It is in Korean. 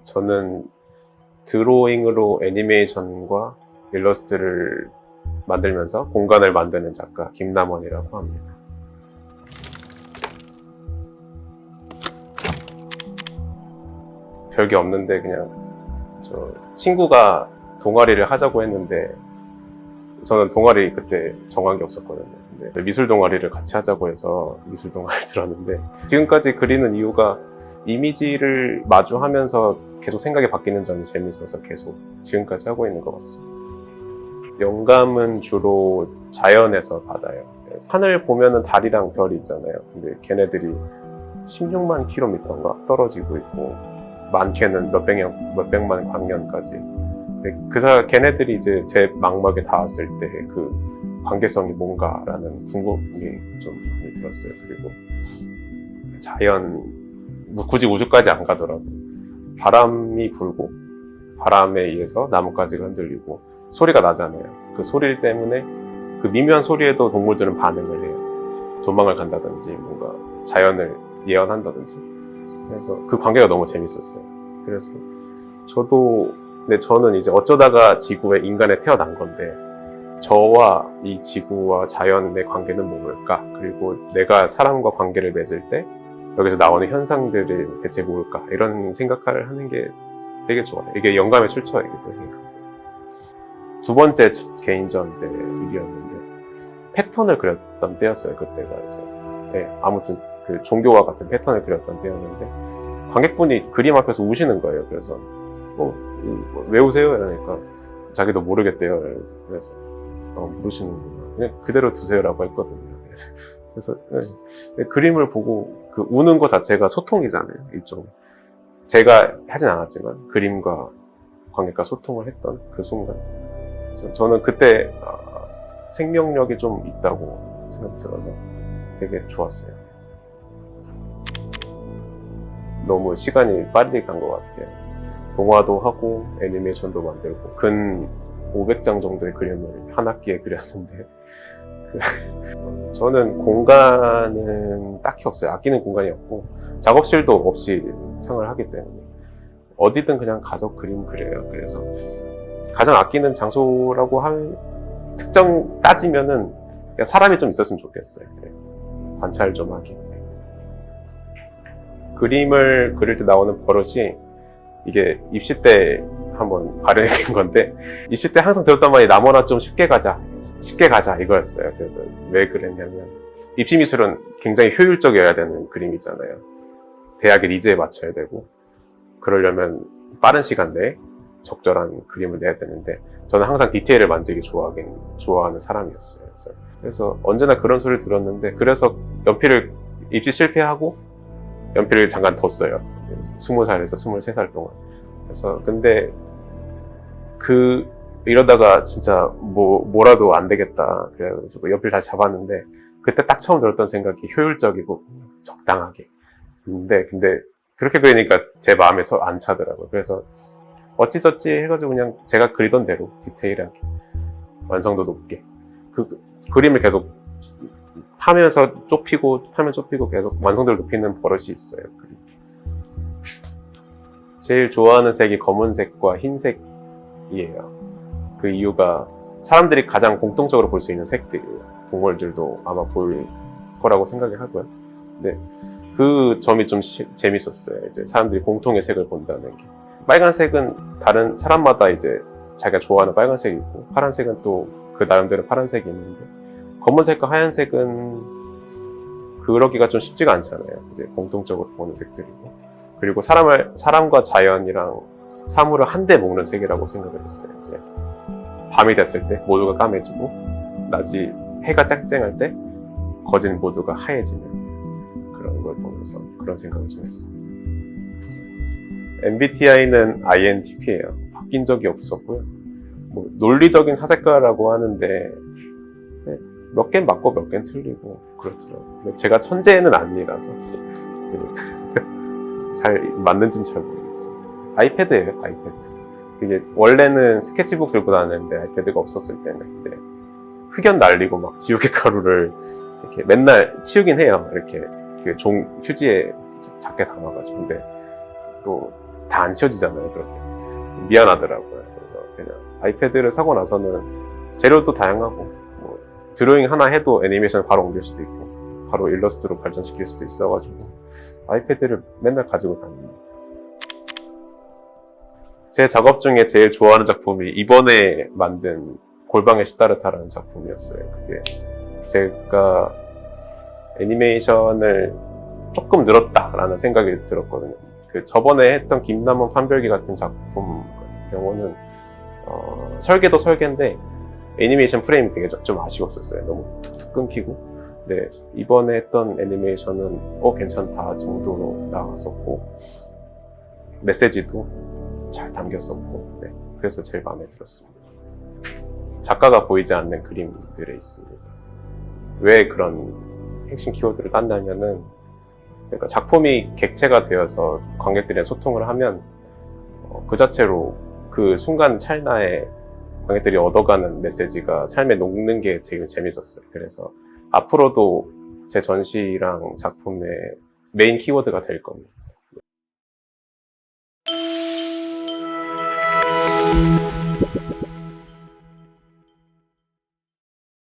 저는 드로잉으로 애니메이션과 일러스트를 만들면서 공간을 만드는 작가 김남원이라고 합니다. 별게 없는데 그냥 저 친구가 동아리를 하자고 했는데 저는 동아리 그때 정한 게 없었거든요. 근데 미술 동아리를 같이 하자고 해서 미술 동아리 들었는데 지금까지 그리는 이유가 이미지를 마주하면서 계속 생각이 바뀌는 점이 재밌어서 계속 지금까지 하고 있는 것 같습니다. 영감은 주로 자연에서 받아요. 하늘 보면은 달이랑 별이 있잖아요. 근데 걔네들이 16만 킬로미터인가 떨어지고 있고 많게는 몇백만 광년까지. 걔네들이 이제 제 망막에 닿았을 때 그 관계성이 뭔가라는 궁금이 좀 많이 들었어요. 그리고 자연, 굳이 우주까지 안 가더라도 바람이 불고 바람에 의해서 나뭇가지가 흔들리고 소리가 나잖아요. 그 소리 때문에 그 미묘한 소리에도 동물들은 반응을 해요. 도망을 간다든지 뭔가 자연을 예언한다든지. 그래서 그 관계가 너무 재밌었어요. 그래서 저는 이제 어쩌다가 지구에 인간에 태어난 건데 저와 이 지구와 자연의 관계는 뭘까? 그리고 내가 사람과 관계를 맺을 때 여기서 나오는 현상들이 대체 뭘까? 이런 생각을 하는 게 되게 좋아요. 이게 영감의 출처이기도 해요. 두 번째 개인전 때 일이었는데 패턴을 그렸던 때였어요. 그때가 이제 아무튼 그 종교와 같은 패턴을 그렸던 때였는데 관객분이 그림 앞에서 우시는 거예요. 그래서 왜 우세요? 이러니까 자기도 모르겠대요. 그래서 모르시는구나. 그냥 그대로 두세요라고 했거든요. 그래서 그림을 보고 그 우는 것 자체가 소통이잖아요. 일종 제가 하진 않았지만 그림과 관객과 소통을 했던 그 순간 저는 그때 생명력이 좀 있다고 생각이 들어서 되게 좋았어요. 너무 시간이 빨리 간 것 같아요. 동화도 하고 애니메이션도 만들고 근 500장 정도의 그림을 한 학기에 그렸는데 저는 공간은 딱히 없어요. 아끼는 공간이 없고 작업실도 없이 생활을 하기 때문에 어디든 그냥 가서 그림 그려요. 그래서 가장 아끼는 장소라고 할 특정 따지면은 사람이 좀 있었으면 좋겠어요. 관찰 좀 하기. 그림을 그릴 때 나오는 버릇이 이게 입시 때 한번 발현이 된 건데 입시 때 항상 들었던 말이 나머나 좀 쉽게 가자 이거였어요. 그래서 왜 그랬냐면 입시 미술은 굉장히 효율적이어야 되는 그림이잖아요. 대학의 니즈에 맞춰야 되고 그러려면 빠른 시간 내에 적절한 그림을 내야 되는데 저는 항상 디테일을 만들기 좋아하는 사람이었어요. 그래서 언제나 그런 소리를 들었는데 그래서 연필을 입시 실패하고 연필을 잠깐 뒀어요. 20살에서 23살 동안. 그래서 근데 이러다가 진짜 뭐라도 안 되겠다. 그래가지고 연필 다시 잡았는데 그때 딱 처음 들었던 생각이 효율적이고 적당하게. 근데 그렇게 그리니까 제 마음에서 안 차더라고요. 그래서 어찌저찌 해가지고 그냥 제가 그리던 대로 디테일하게 완성도 높게 그림을 계속 파면 좁히고 계속 완성도를 높이는 버릇이 있어요. 제일 좋아하는 색이 검은색과 흰색이에요. 그 이유가 사람들이 가장 공통적으로 볼 수 있는 색들이에요. 동물들도 아마 볼 거라고 생각을 하고요. 근데 그 점이 좀 재밌었어요. 이제 사람들이 공통의 색을 본다는 게. 빨간색은 다른 사람마다 이제 자기가 좋아하는 빨간색이 있고 파란색은 또 그 나름대로 파란색이 있는데 검은색과 하얀색은 그러기가 좀 쉽지가 않잖아요. 이제 공통적으로 보는 색들이고 그리고 사람과 자연이랑 사물을 한데 묶는 색이라고 생각을 했어요. 이제 밤이 됐을 때 모두가 까매지고 낮이 해가 쨍쨍할 때 거진 모두가 하얘지는 그런 걸 보면서 그런 생각을 좀 했어요. MBTI는 INTP예요. 바뀐 적이 없었고요. 논리적인 사색가라고 하는데 몇 개는 맞고 몇 개는 틀리고 그렇더라고요. 제가 천재는 아니라서 잘 맞는지는 잘 모르겠어요. 아이패드예요, 아이패드. 이게 원래는 스케치북 들고 다녔는데 아이패드가 없었을 때는 근데 흑연 날리고 막 지우개 가루를 이렇게 맨날 치우긴 해요. 이렇게 휴지에 작게 담아가지고. 근데 또 다 안 씌워지잖아요, 그렇게. 미안하더라고요. 그래서 그냥 아이패드를 사고 나서는 재료도 다양하고, 뭐 드로잉 하나 해도 애니메이션 바로 옮길 수도 있고, 바로 일러스트로 발전시킬 수도 있어가지고, 아이패드를 맨날 가지고 다닙니다. 제 작업 중에 제일 좋아하는 작품이 이번에 만든 골방의 시다르타라는 작품이었어요. 그게 제가 애니메이션을 조금 늘었다라는 생각이 들었거든요. 그 저번에 했던 김남원 판별기 같은 작품 경우는 설계도 설계인데 애니메이션 프레임이 되게 좀 아쉬웠었어요. 너무 툭툭 끊기고. 근데 이번에 했던 애니메이션은 괜찮다 정도로 나왔었고 메시지도 잘 담겼었고, 네, 그래서 제일 마음에 들었습니다. 작가가 보이지 않는 그림들에 있습니다. 왜 그런 핵심 키워드를 딴다면은, 그러니까 작품이 객체가 되어서 관객들이랑 소통을 하면 그 자체로 그 순간 찰나에 관객들이 얻어가는 메시지가 삶에 녹는 게 되게 재밌었어요. 그래서 앞으로도 제 전시랑 작품의 메인 키워드가 될 겁니다.